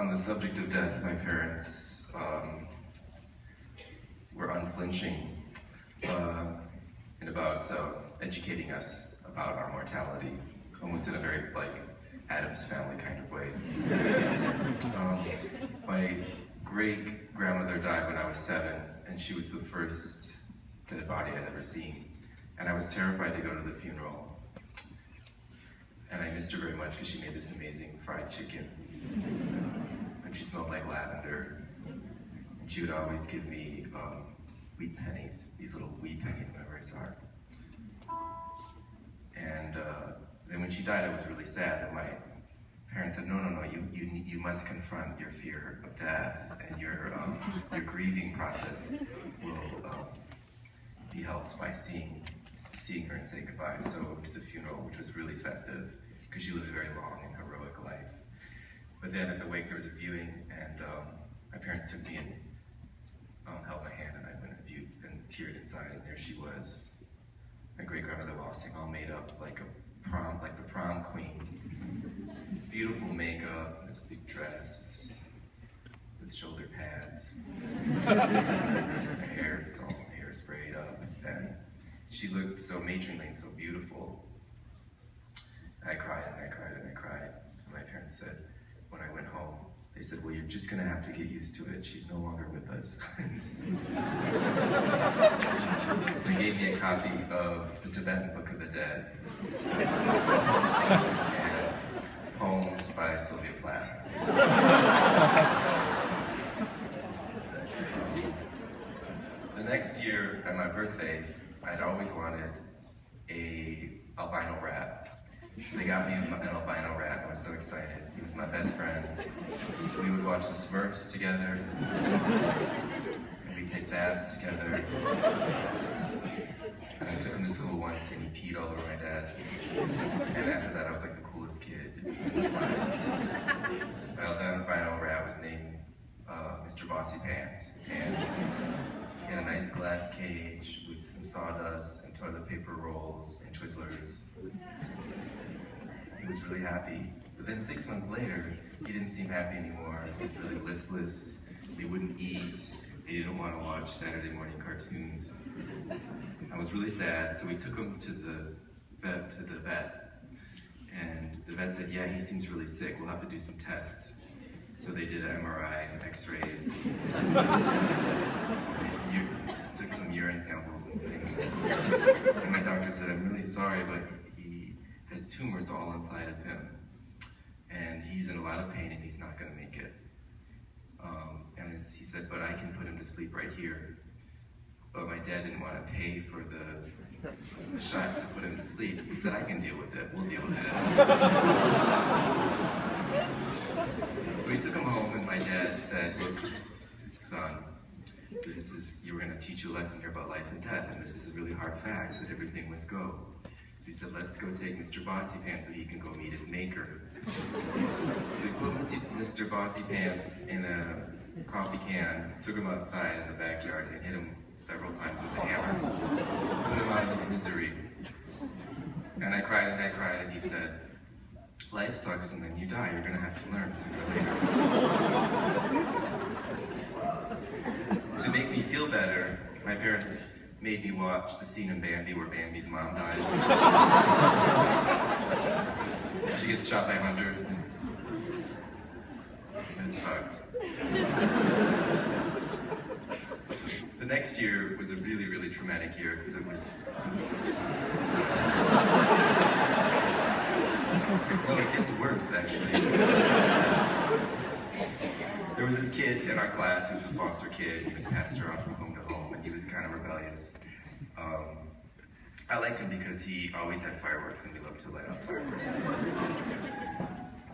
On the subject of death, my parents were unflinching in about educating us about our mortality, almost in a very Addams Family kind of way. My great-grandmother died when I was 7, and she was the first dead body I'd ever seen. And I was terrified to go to the funeral. And I missed her very much because she made this amazing fried chicken. And she smelled like lavender. And she would always give me wheat pennies, these little wheat pennies whenever I saw her. And then when she died, I was really sad. And my parents said, no, you must confront your fear of death, and your grieving process will be helped by seeing her and saying goodbye. So I went to the funeral, which was really festive, because she lived a very long and heroic life. But then at the wake, there was a viewing, and my parents took me and held my hand, and I went and viewed and peered inside, and there she was, my great-grandmother Lossing, all made up like the prom queen. Beautiful makeup, this big dress, with shoulder pads. Her hair is all sprayed up, and she looked so matronly and so beautiful. And I cried and I cried and I cried. And my parents said, when I went home, they said, well, you're just gonna have to get used to it. She's no longer with us. They gave me a copy of the Tibetan Book of the Dead and poems by Sylvia Plath. The next year, at my birthday, I'd always wanted an albino rat. So they got me an albino rat, and I was so excited. He was my best friend. We would watch the Smurfs together, and we'd take baths together. And I took him to school once, and he peed all over my desk. And after that, I was like the coolest kid in the class. Well, the albino rat was named Mr. Bossy Pants, and he had a nice glass cage with some sawdust and toilet paper rolls and Twizzlers. He was really happy. But then 6 months later, he didn't seem happy anymore. He was really listless. He wouldn't eat. He didn't want to watch Saturday morning cartoons. I was really sad, so we took him to the vet. And the vet said, yeah, he seems really sick. We'll have to do some tests. So they did an MRI and x-rays. Took some urine samples and things. And my doctor said, I'm really sorry, but he has tumors all inside of him. And he's in a lot of pain and he's not going to make it. And he said, but I can put him to sleep right here. But my dad didn't want to pay for the shot to put him to sleep. He said, I can deal with it. We'll deal with it. So we took him home, and my dad said, look, son, you're going to teach you a lesson here about life and death, and this is a really hard fact, that everything must go. So he said, let's go take Mr. Bossy Pants so he can go meet his maker. So we put Mr. Bossy Pants in a coffee can, took him outside in the backyard, and hit him several times with a hammer, put him out of his misery. And I cried, and he said, life sucks and then you die. You're going to have to learn sooner or later. To make me feel better, my parents made me watch the scene in Bambi where Bambi's mom dies. She gets shot by hunters. It sucked. The next year was a really, really traumatic year because it was... No, it gets worse, actually. There was this kid in our class who was a foster kid. He was passed around from home to home, and he was kind of rebellious. I liked him because he always had fireworks, and we loved to light up fireworks.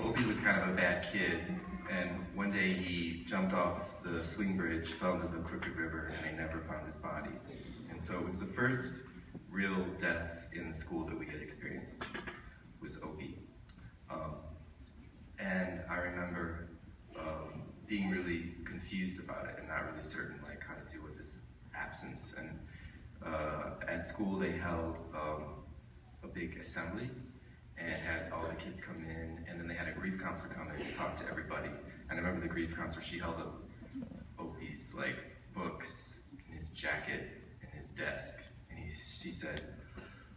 Opie was kind of a bad kid, and one day he jumped off the swing bridge, fell into the crooked river, and they never found his body. And so it was the first real death in the school that we had experienced, was Opie. And I remember being really confused about it and not really certain how to deal with this absence. And at school they held a big assembly and had all the kids come in, and then they had a grief counselor come in and talk to everybody And I remember the grief counselor, she held up Opie's like books in his jacket and his desk, and she said,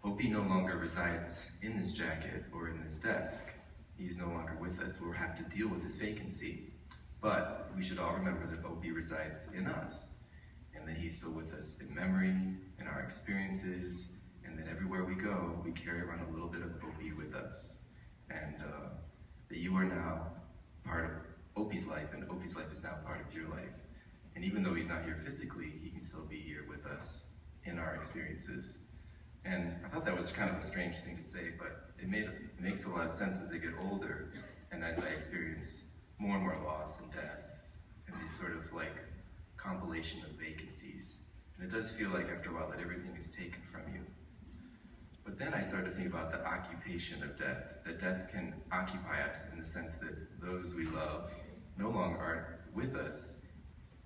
Opie no longer resides in this jacket or in this desk. He's no longer with us. We'll have to deal with his vacancy. But we should all remember that Opie resides in us, and that he's still with us in memory, in our experiences, and that everywhere we go, we carry around a little bit of Opie with us. And that you are now part of Opie's life, and Opie's life is now part of your life. And even though he's not here physically, he can still be here with us in our experiences. And I thought that was kind of a strange thing to say, but it makes a lot of sense as I get older, and as I experience more and more loss and death, and these sort of like compilation of vacancies. And it does feel like after a while that everything is taken from you. But then I started to think about the occupation of death, that death can occupy us in the sense that those we love no longer aren't with us,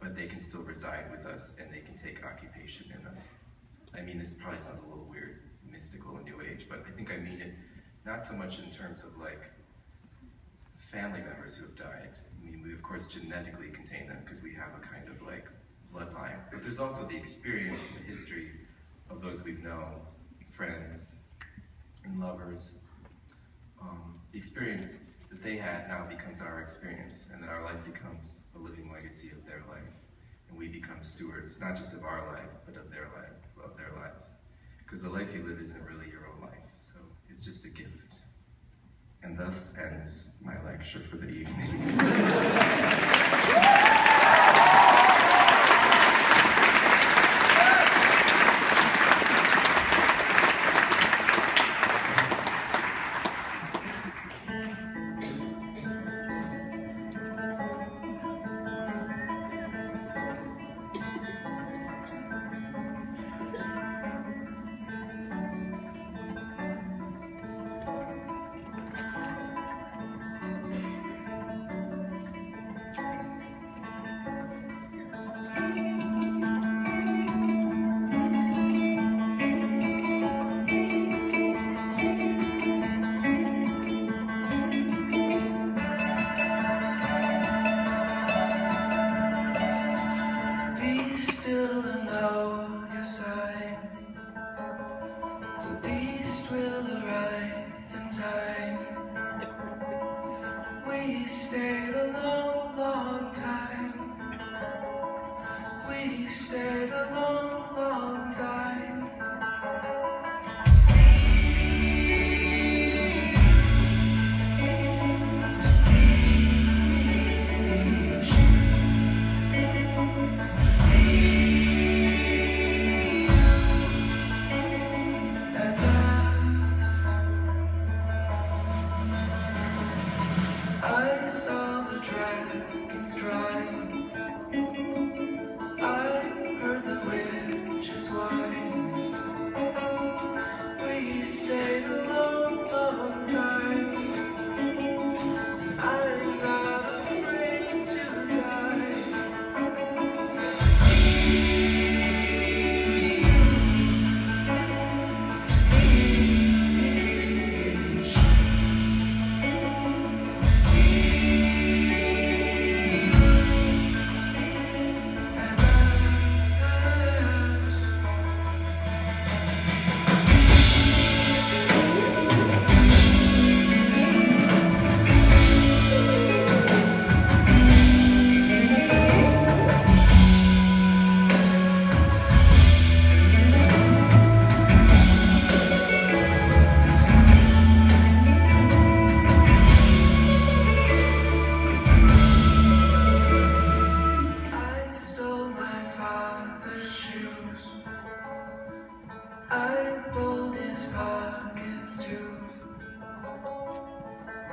but they can still reside with us, and they can take occupation in us. I mean, this probably sounds a little weird, mystical and New Age, but I think I mean it not so much in terms of like family members who have died. I mean, we of course genetically contain them because we have a kind of like bloodline, but there's also the experience and the history of those we've known, friends and lovers. The experience that they had now becomes our experience, and that our life becomes a living legacy of their life. And we become stewards, not just of our life, but of their lives. Because the life you live isn't really your own life, so it's just a gift. And thus ends my lecture for the evening.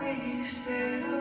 We stayed